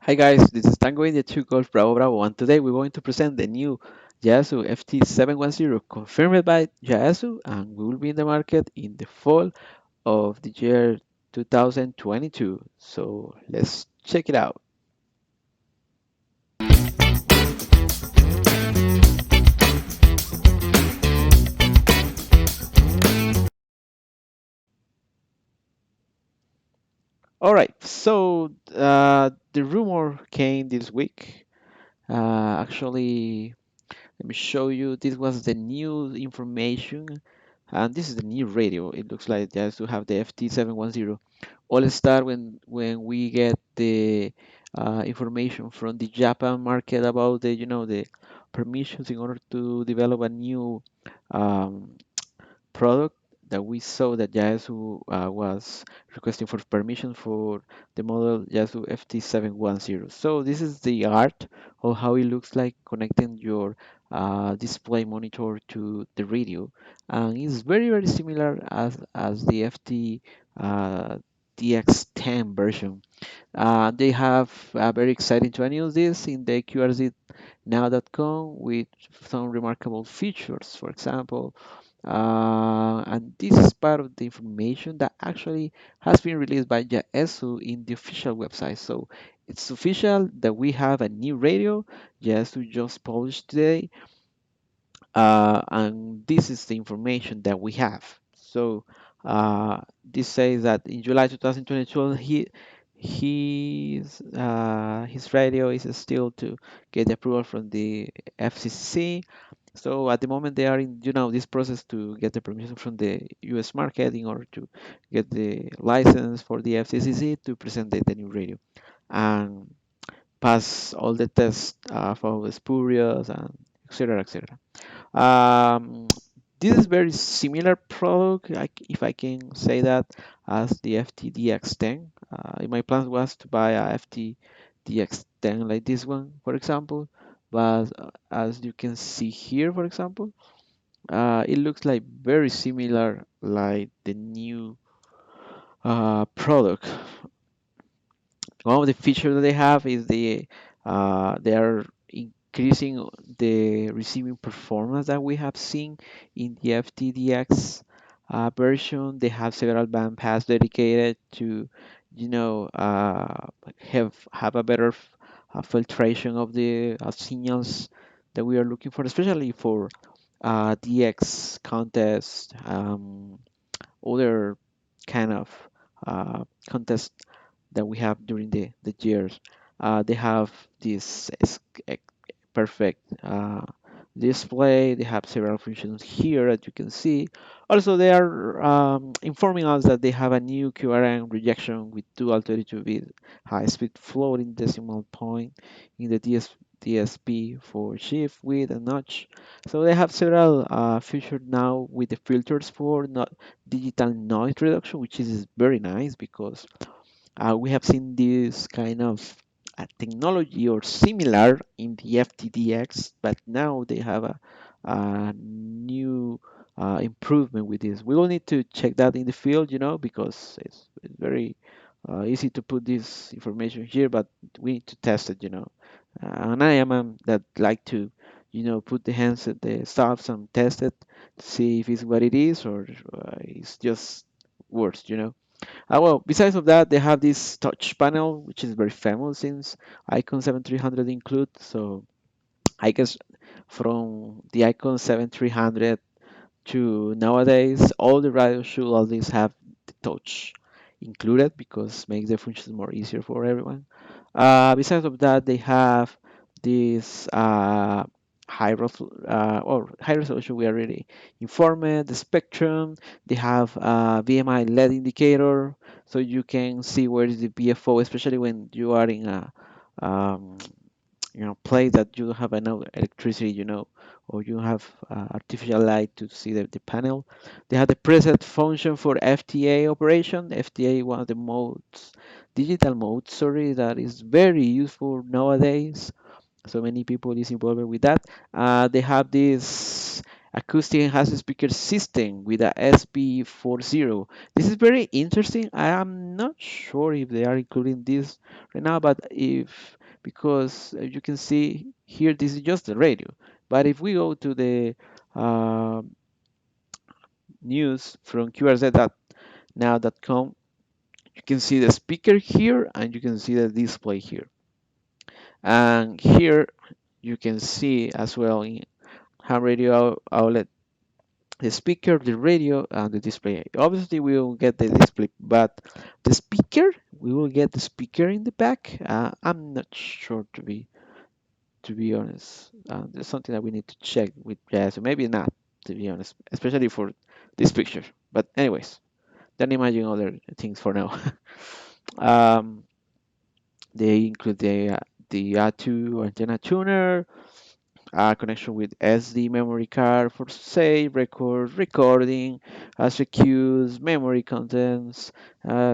Hi guys, this is Tango India 2 Golf Bravo Bravo, and today we're going to present the new Yaesu FT-710 confirmed by Yaesu, and we will be in the market in the fall of the year 2022. So let's check it out. All right, so the rumor came this week. Actually, let me show you. This was the new information, and this is the new radio. It looks like just to have the FT-710. All start when we get the information from the Japan market about the permissions in order to develop a new um, product that we saw that Yaesu was requesting for permission for the model Yaesu FT-710. So this is the art of how it looks like connecting your display monitor to the radio, and it's very similar as the FT DX10 version. They have very exciting to announce this in the QRZnow.com with some remarkable features. For example, and this is part of the information that actually has been released by Yaesu in the official website. So it's official that we have a new radio. Yaesu just published today, and this is the information that we have. So this says that in July 2022, his radio is still to get the approval from the FCC. So at the moment they are in this process to get the permission from the US market in order to get the license for the FCC to present the new radio and pass all the tests for spurious and etc etc. Um, this is very similar product, if I can say that, as the FTDX10. My plan was to buy a FTDX10 like this one, for example, but as you can see here, for example, it looks like very similar like the new product. One of the features that they have is they are increasing the receiving performance that we have seen in the FTDX version. They have several band paths dedicated to, have a better filtration of the signals that we are looking for, especially for DX contests, other kind of contests that we have during the years. They have this perfect display. They have several functions here that you can see. Also, they are informing us that they have a new QRM rejection with dual 32-bit high-speed floating decimal point in the DSP for shift, width, and notch. So they have several features now with the filters for not digital noise reduction, which is very nice because we have seen this kind of technology or similar in the FTDX, but now they have a new improvement with this. We will need to check that in the field, because it's very easy to put this information here, but we need to test it, and I am that like to, put the hands at the stuffs and test it, see if it's what it is or it's just words. Well, besides of that, they have this touch panel, which is very famous since Icon 7300 include. So I guess from the Icon 7300 to nowadays, all the radios should always have the touch included because makes the functions more easier for everyone. Besides of that, they have this high resolution. We already informed the spectrum. They have VMI LED indicator, so you can see where is the BFO, especially when you are in a um, place that you don't have enough electricity, or you have artificial light to see the panel. They have the preset function for FTA operation. FTA, one of the modes, digital modes, sorry, that is very useful nowadays. So many people is involved with that. They have this acoustic enhanced speaker system with a SP40. This is very interesting. I am not sure if they are including this right now, but if because you can see here this is just the radio. But if we go to the uh, news from qrz.now.com, you can see the speaker here and you can see the display here. And here you can see as well in ham radio outlet the speaker, the radio, and the display. Obviously, we will get the display, but the speaker, we will get the speaker in the back. I'm not sure to be honest. There's something that we need to check with so maybe not to be honest, especially for this picture. But anyways, don't imagine other things for now. um, they include the A2 antenna tuner, connection with SD memory card for save, record, recording, cues, memory contents,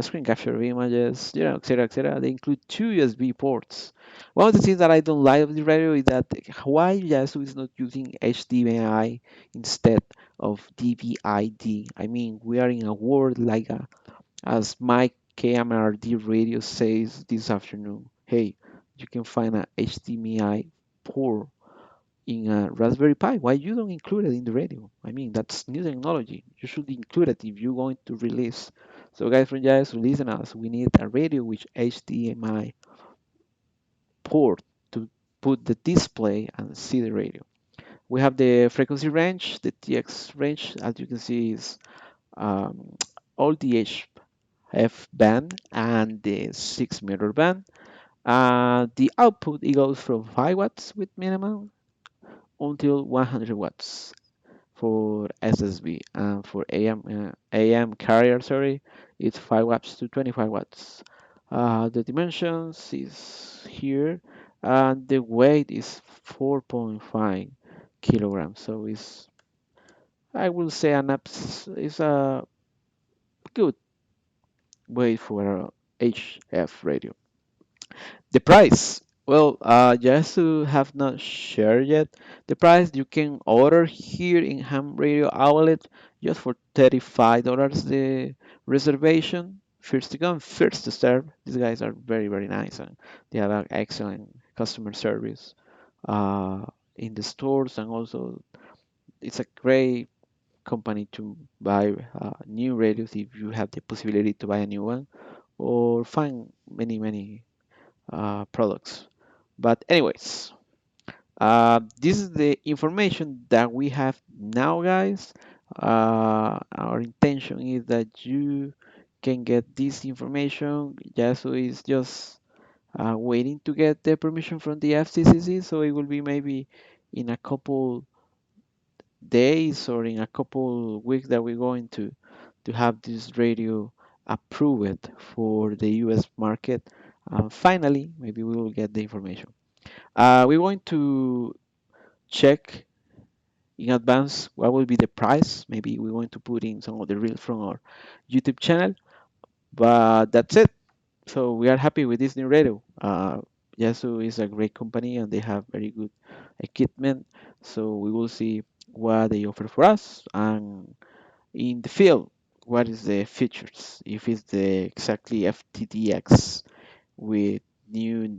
screen capture of images, etc., etc. They include two USB ports. One of the things that I don't like of the radio is that why Yaesu is not using HDMI instead of DVI-D. I mean, we are in a world like as Mike KMRD radio says this afternoon. Hey, you can find a HDMI port in a Raspberry Pi. Why you don't include it in the radio? I mean, that's new technology. You should include it if you're going to release. So guys from Jazz, listen us. We need a radio with HDMI port to put the display and see the radio. We have the frequency range, the TX range, as you can see, is um, all the HF band and the 6 meter band. The output it goes from 5 watts with minimum until 100 watts for SSB and for AM carrier, sorry, it's 5 watts to 25 watts. The dimensions is here and the weight is 4.5 kilograms. So it's, I will say, is a good weight for a HF radio. The price. Well, just to have not shared yet, the price you can order here in Ham Radio Outlet just for $35 the reservation. First to come, first to serve. These guys are very, very nice and they have an excellent customer service in the stores, and also it's a great company to buy new radios if you have the possibility to buy a new one or find many, many products. But anyways, this is the information that we have now, guys. Our intention is that you can get this information. Yasu is just waiting to get the permission from the FCCC, so it will be maybe in a couple days or in a couple weeks that we're going to have this radio approved for the US market. Finally, maybe we will get the information. We're going to check in advance what will be the price. Maybe we're going to put in some of the reels from our YouTube channel. But that's it. So we are happy with this new radio. Yasu is a great company and they have very good equipment. So we will see what they offer for us and in the field, what is the features? If it's the exactly FTDX with new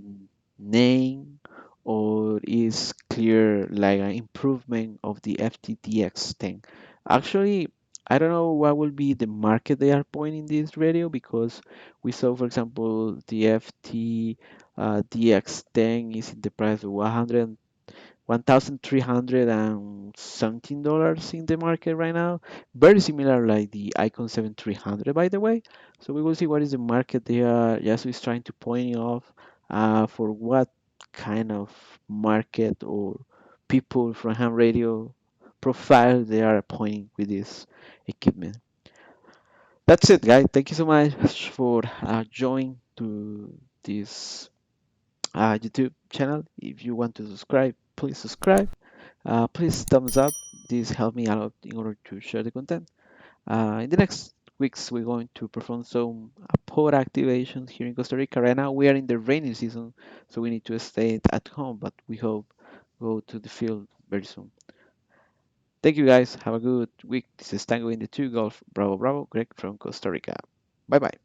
name or is clear like an improvement of the FTTX thing. Actually, I don't know what will be the market they are pointing this radio because we saw, for example, the FT DX10 is in the price of 1,300 and something dollars in the market right now. Very similar like the Icon 7300, by the way. So we will see what is the market they are just is trying to point off for what kind of market or people from ham radio profile they are pointing with this equipment. That's it, guys. Thank you so much for joining to this YouTube channel. If you want to subscribe, please subscribe. Please thumbs up. This helps me a lot in order to share the content. In the next weeks, we're going to perform some pod activations here in Costa Rica. Right now, we are in the rainy season, so we need to stay at home, but we hope go to the field very soon. Thank you guys. Have a good week. This is Tango in the 2 Golf Bravo Bravo, Greg from Costa Rica. Bye bye.